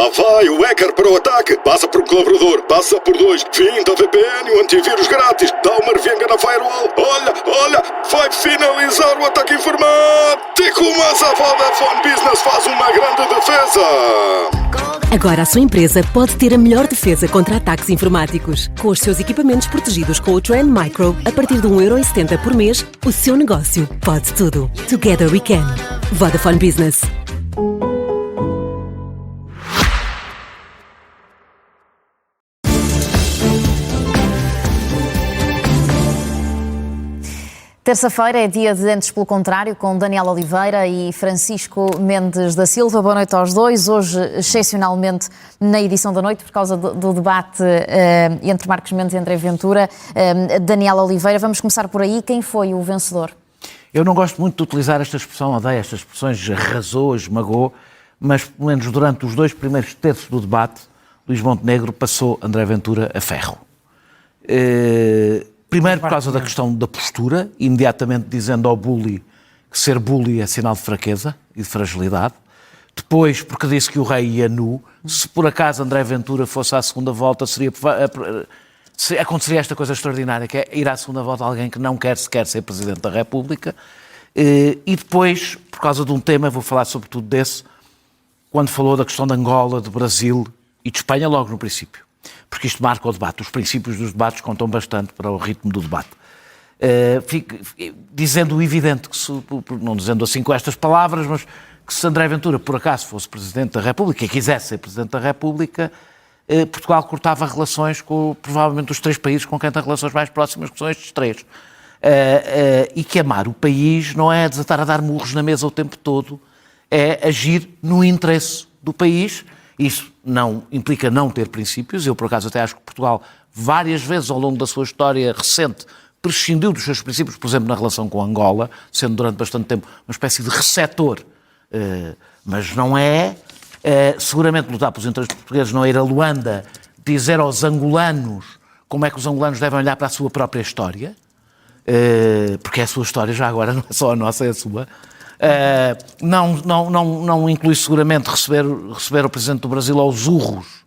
Lá vai o hacker para o ataque. Passa por um colaborador, passa por dois. Finta VPN e o antivírus grátis. Dá uma revenga na firewall. Olha, vai finalizar o ataque informático. Mas a Vodafone Business faz uma grande defesa. Agora a sua empresa pode ter a melhor defesa contra ataques informáticos. Com os seus equipamentos protegidos com o Trend Micro, a partir de 1,70€ por mês, o seu negócio pode tudo. Together we can. Vodafone Business. Terça-feira é dia de Antes pelo Contrário, com Daniel Oliveira e Francisco Mendes da Silva. Boa noite aos dois. Hoje, excepcionalmente, na edição da noite, por causa do debate entre Marcos Mendes e André Ventura, Daniel Oliveira. Vamos começar por aí. Quem foi o vencedor? Eu não gosto muito de utilizar esta expressão, odeio estas expressões, arrasou, esmagou, mas pelo menos durante os 2 primeiros terços do debate, Luís Montenegro passou André Ventura a ferro. Primeiro por causa da questão da postura, imediatamente dizendo ao bully que ser bully é sinal de fraqueza e de fragilidade. Depois porque disse que o rei ia nu. Se por acaso André Ventura fosse à segunda volta, aconteceria esta coisa extraordinária, que é ir à segunda volta alguém que não quer sequer ser Presidente da República. E depois, por causa de um tema, vou falar sobretudo desse, quando falou da questão de Angola, de Brasil e de Espanha logo no princípio. Porque isto marca o debate. Os princípios dos debates contam bastante para o ritmo do debate. Dizendo o evidente, não dizendo assim com estas palavras, mas que se André Ventura, por acaso, fosse Presidente da República e quisesse ser Presidente da República, Portugal cortava relações com, provavelmente, os 3 países com quem tem relações mais próximas, que são estes 3. E que amar o país não é desatar a dar murros na mesa o tempo todo, é agir no interesse do país. Isso não implica não ter princípios. Eu, por acaso, até acho que Portugal, várias vezes ao longo da sua história recente, prescindiu dos seus princípios, por exemplo, na relação com Angola, sendo durante bastante tempo uma espécie de receptor. Mas não é, seguramente, lutar pelos interesses portugueses, não é ir a Luanda dizer aos angolanos como é que os angolanos devem olhar para a sua própria história, porque é a sua história já agora, não é só a nossa, é a sua. Não inclui seguramente receber o Presidente do Brasil aos urros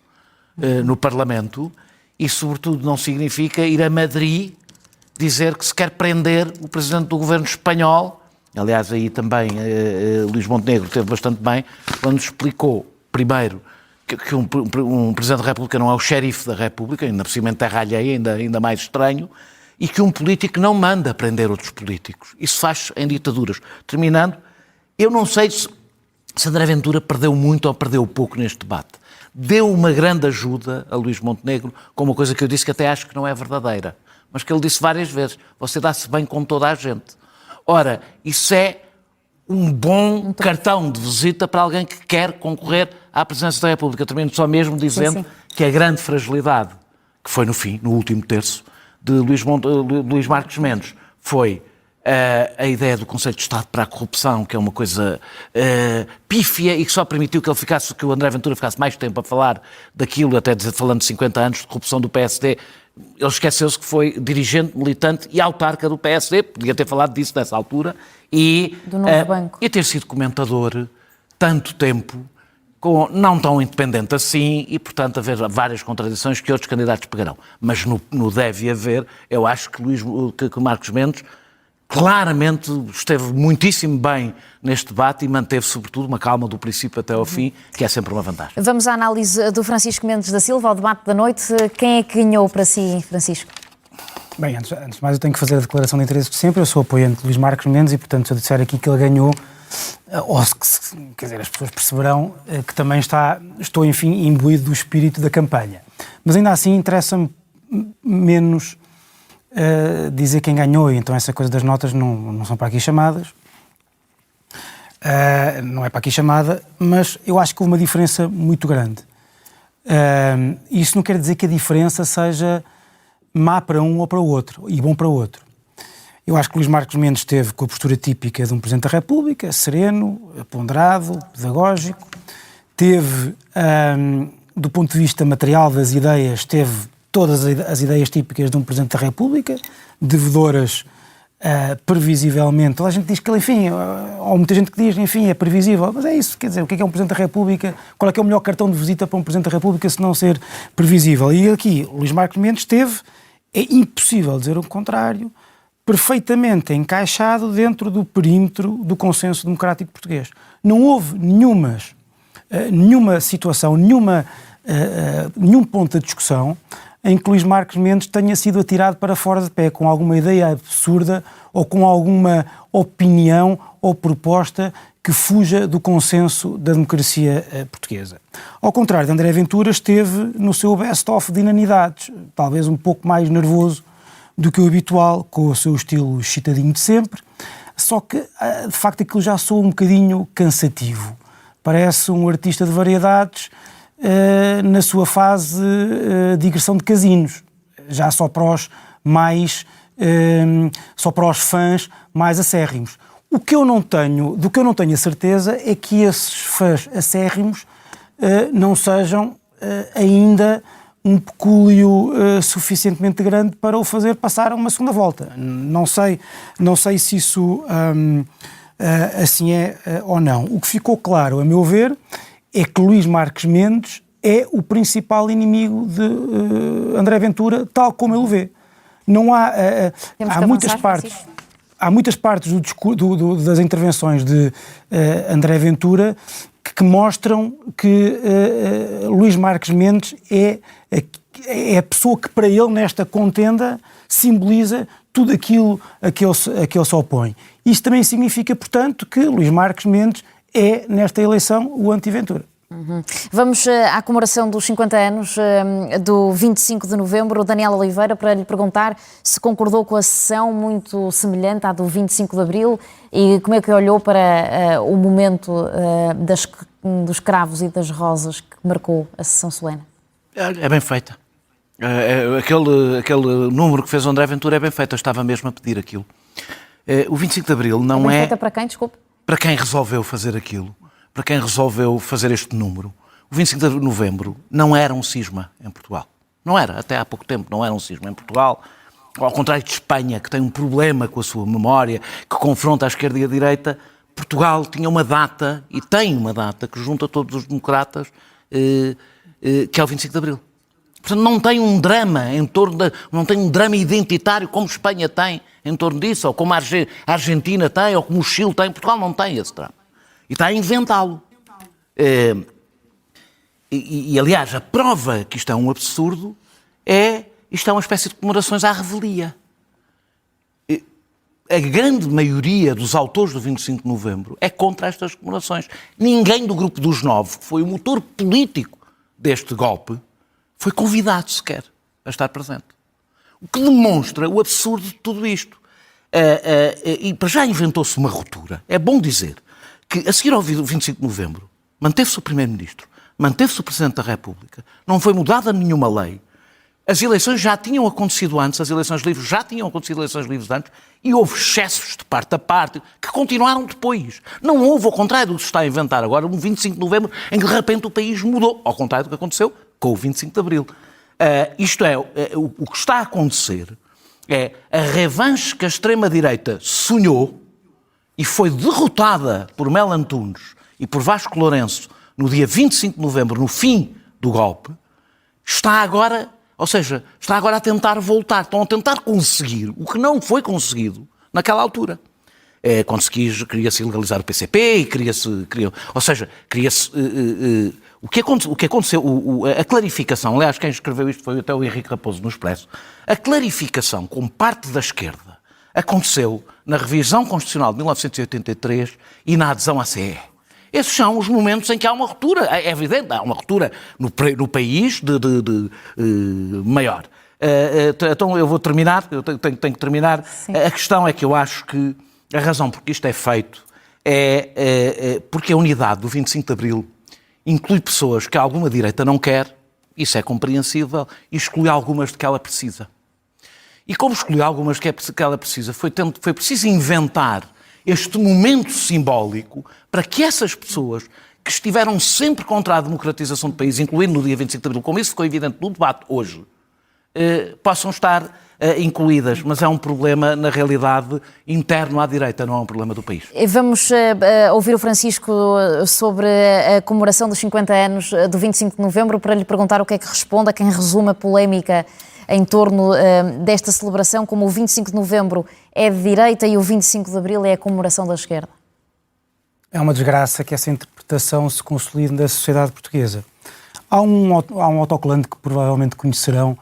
no Parlamento e, sobretudo, não significa ir a Madrid dizer que se quer prender o Presidente do Governo espanhol. Aliás, aí também Luís Montenegro teve bastante bem quando explicou, primeiro, que um Presidente da República não é o xerife da República, ainda por cima em terra alheia, ainda mais estranho, e que um político não manda prender outros políticos. Isso faz em ditaduras. Terminando, eu não sei se André Ventura perdeu muito ou perdeu pouco neste debate. Deu uma grande ajuda a Luís Montenegro com uma coisa que eu disse que até acho que não é verdadeira, mas que ele disse várias vezes: você dá-se bem com toda a gente. Ora, isso é um bom cartão de visita para alguém que quer concorrer à Presidência da República. Eu termino só mesmo dizendo que a grande fragilidade, que foi no fim, no último terço, de Luís Marcos Mendes, foi a ideia do conceito de Estado para a corrupção, que é uma coisa pífia e que só permitiu que o André Ventura ficasse mais tempo a falar daquilo, até falando de 50 anos de corrupção do PSD. Ele esqueceu-se que foi dirigente, militante e autarca do PSD, podia ter falado disso nessa altura, e ter sido comentador tanto tempo, não tão independente assim, e portanto haver várias contradições que outros candidatos pegarão. Mas no deve haver, eu acho que Marcos Mendes claramente esteve muitíssimo bem neste debate e manteve, sobretudo, uma calma do princípio até ao fim, que é sempre uma vantagem. Vamos à análise do Francisco Mendes da Silva, ao debate da noite. Quem é que ganhou para si, Francisco? Bem, antes de mais eu tenho que fazer a declaração de interesse de sempre. Eu sou apoiante de Luís Marcos Mendes e, portanto, se eu disser aqui que ele ganhou, quer dizer, as pessoas perceberão que também estou, enfim, imbuído do espírito da campanha. Mas ainda assim interessa-me menos dizer quem ganhou, e então essa coisa das notas não são para aqui chamadas. Não é para aqui chamada, mas eu acho que houve uma diferença muito grande. Isso não quer dizer que a diferença seja má para um ou para o outro, e bom para o outro. Eu acho que Luís Marcos Mendes esteve com a postura típica de um Presidente da República, sereno, ponderado, pedagógico. Teve, do ponto de vista material das ideias, teve todas as ideias típicas de um Presidente da República, devedoras previsivelmente, toda a gente diz que ele, enfim, ou muita gente que diz, enfim, é previsível, mas é isso, quer dizer, o que é um Presidente da República, qual é que é o melhor cartão de visita para um Presidente da República se não ser previsível? E aqui, Luís Marcos Mendes é impossível dizer o contrário, perfeitamente encaixado dentro do perímetro do consenso democrático português. Não houve nenhuma situação, nenhum ponto de discussão em que Luís Marcos Mendes tenha sido atirado para fora de pé com alguma ideia absurda ou com alguma opinião ou proposta que fuja do consenso da democracia portuguesa. Ao contrário de André Ventura, esteve no seu best-of de inanidades, talvez um pouco mais nervoso do que o habitual, com o seu estilo chitadinho de sempre, só que, de facto, aquilo já soa um bocadinho cansativo. Parece um artista de variedades na sua fase de digressão de casinos, já só para os fãs mais acérrimos. Do que eu não tenho a certeza é que esses fãs acérrimos não sejam ainda um pecúlio suficientemente grande para o fazer passar a uma segunda volta. Não sei se isso assim é ou não. O que ficou claro, a meu ver, é que Luís Marcos Mendes é o principal inimigo de André Ventura, tal como ele o vê. Não há muitas partes das intervenções de André Ventura que mostram que Luís Marcos Mendes é a pessoa que para ele nesta contenda simboliza tudo aquilo a que ele se opõe. Isso também significa, portanto, que Luís Marcos Mendes é, nesta eleição, o anti-Ventura. Vamos à comemoração dos 50 anos do 25 de novembro. O Daniel Oliveira, para lhe perguntar se concordou com a sessão muito semelhante à do 25 de abril e como é que olhou para o momento dos cravos e das rosas que marcou a sessão solene. É bem feita. Aquele número que fez o André Ventura é bem feito. Eu estava mesmo a pedir aquilo. O 25 de abril não bem feita para quem, desculpe? Para quem resolveu fazer aquilo. Para quem resolveu fazer este número. O 25 de novembro não era um cisma em Portugal. Não era, até há pouco tempo não era um cisma em Portugal. Ao contrário de Espanha, que tem um problema com a sua memória, que confronta a esquerda e a direita, Portugal tinha uma data, e tem uma data, que junta todos os democratas, que é o 25 de abril. Portanto, não tem um drama não tem um drama identitário como Espanha tem em torno disso, ou como a Argentina tem, ou como o Chile tem. Portugal não tem esse drama. E está a inventá-lo. Aliás, a prova que isto é um absurdo isto é uma espécie de comemorações à revelia. A grande maioria dos autores do 25 de novembro é contra estas comemorações. Ninguém do grupo dos 9, que foi o motor político deste golpe, foi convidado sequer a estar presente. O que demonstra o absurdo de tudo isto. E para já inventou-se uma ruptura. É bom dizer que, a seguir ao 25 de novembro, manteve-se o Primeiro-Ministro, manteve-se o Presidente da República, não foi mudada nenhuma lei, as eleições já tinham acontecido antes, as eleições livres já tinham acontecido eleições livres antes, e houve excessos de parte a parte, que continuaram depois. Não houve, ao contrário do que se está a inventar agora, um 25 de novembro, em que de repente o país mudou, ao contrário do que aconteceu com o 25 de abril. Isto é, o que está a acontecer é a revanche que a extrema-direita sonhou, e foi derrotada por Melo Antunes e por Vasco Lourenço no dia 25 de novembro, no fim do golpe, está agora a tentar voltar. Estão a tentar conseguir o que não foi conseguido naquela altura. Quando queria-se ilegalizar o PCP e queria-se... O que aconteceu, a clarificação, aliás, quem escreveu isto foi até o Henrique Raposo no Expresso, a clarificação com parte da esquerda aconteceu na revisão constitucional de 1983 e na adesão à CE. Esses são os momentos em que há uma ruptura. É evidente, há uma ruptura no país maior. Então eu vou terminar, eu tenho que terminar. Sim. A questão é que eu acho que a razão por que isto é feito é porque a unidade do 25 de Abril inclui pessoas que alguma direita não quer, isso é compreensível, e exclui algumas de que ela precisa. E como escolhi algumas que ela precisa, foi preciso inventar este momento simbólico para que essas pessoas que estiveram sempre contra a democratização do país, incluindo no dia 25 de abril, como isso ficou evidente no debate hoje, possam estar incluídas, mas é um problema, na realidade, interno à direita, não é um problema do país. Vamos ouvir o Francisco sobre a comemoração dos 50 anos do 25 de novembro para lhe perguntar o que é que responde a quem resume a polémica em torno desta celebração, como o 25 de novembro é de direita e o 25 de abril é a comemoração da esquerda. É uma desgraça que essa interpretação se consolide na sociedade portuguesa. Há um autocolante que provavelmente conhecerão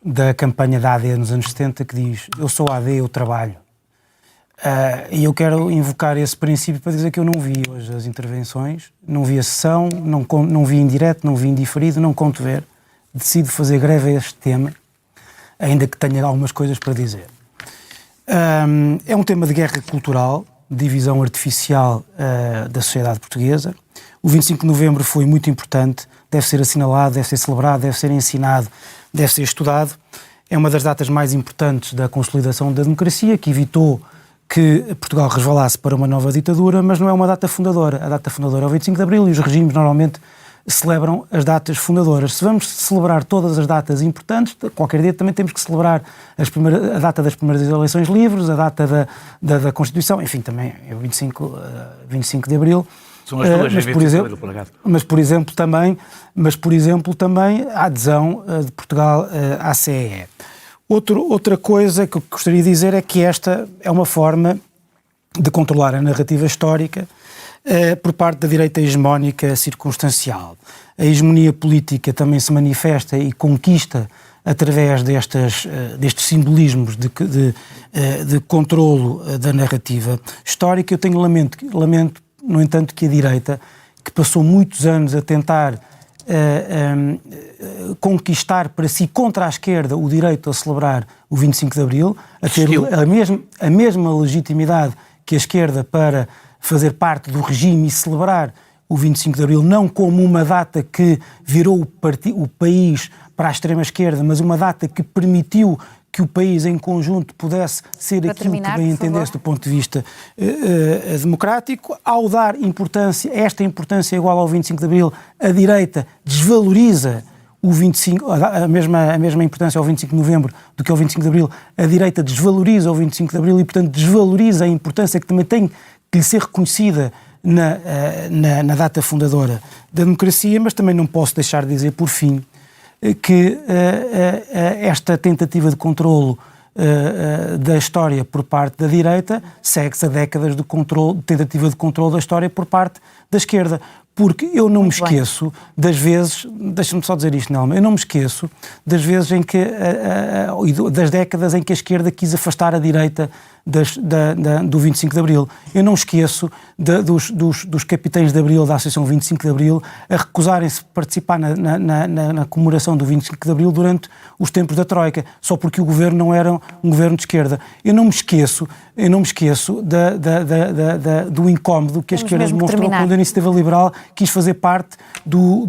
da campanha da AD nos anos 70 que diz: eu sou AD, eu trabalho. E eu quero invocar esse princípio para dizer que eu não vi hoje as intervenções, não vi a sessão, não vi em direto, não vi em diferido, não conto ver. Decido fazer greve a este tema, ainda que tenha algumas coisas para dizer. É um tema de guerra cultural, divisão artificial da sociedade portuguesa. O 25 de novembro foi muito importante, deve ser assinalado, deve ser celebrado, deve ser ensinado, deve ser estudado. É uma das datas mais importantes da consolidação da democracia, que evitou que Portugal resvalasse para uma nova ditadura, mas não é uma data fundadora. A data fundadora é o 25 de abril e os regimes normalmente celebram as datas fundadoras. Se vamos celebrar todas as datas importantes, qualquer dia também temos que celebrar a data das primeiras eleições livres, a data da Constituição, enfim, também é o 25 de abril. São as duas, mas, por exemplo, também a adesão de Portugal à CEE. Outra coisa que eu gostaria de dizer é que esta é uma forma de controlar a narrativa histórica por parte da direita hegemónica circunstancial. A hegemonia política também se manifesta e conquista através destes simbolismos de controlo da narrativa histórica. Eu tenho lamento, no entanto, que a direita, que passou muitos anos a tentar conquistar para si, contra a esquerda, o direito a celebrar o 25 de Abril, a ter a mesma legitimidade que a esquerda para fazer parte do regime e celebrar o 25 de Abril, não como uma data que virou o país para a extrema-esquerda, mas uma data que permitiu que o país em conjunto pudesse ser aquilo que bem entendesse do ponto de vista democrático. Ao dar esta importância igual ao 25 de Abril, a direita desvaloriza o 25, a mesma importância ao 25 de Novembro do que ao 25 de Abril. A direita desvaloriza o 25 de Abril e, portanto, desvaloriza a importância que também tem que lhe ser reconhecida na data fundadora da democracia, mas também não posso deixar de dizer, por fim, que esta tentativa de controlo da história por parte da direita segue-se a décadas de tentativa de controlo da história por parte da esquerda. Porque eu não me esqueço das vezes, deixa-me só dizer isto, Nelma, eu não me esqueço das vezes em que, das décadas em que a esquerda quis afastar a direita do 25 de Abril. Eu não esqueço dos capitães de Abril, da Associação 25 de Abril, a recusarem-se participar na comemoração do 25 de Abril durante os tempos da Troika, só porque o governo não era um governo de esquerda. Eu não me esqueço do incómodo que a esquerda demonstrou quando a Iniciativa Liberal quis fazer parte do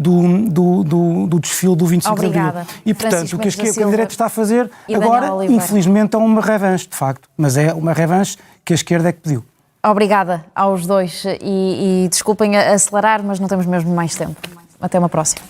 desfile do 25 de Abril. E, portanto, o que a direita está a fazer agora, infelizmente, é uma revanche, de facto, mas é uma revanche que a esquerda é que pediu. Obrigada aos dois e desculpem acelerar, mas não temos mesmo mais tempo. Até uma próxima.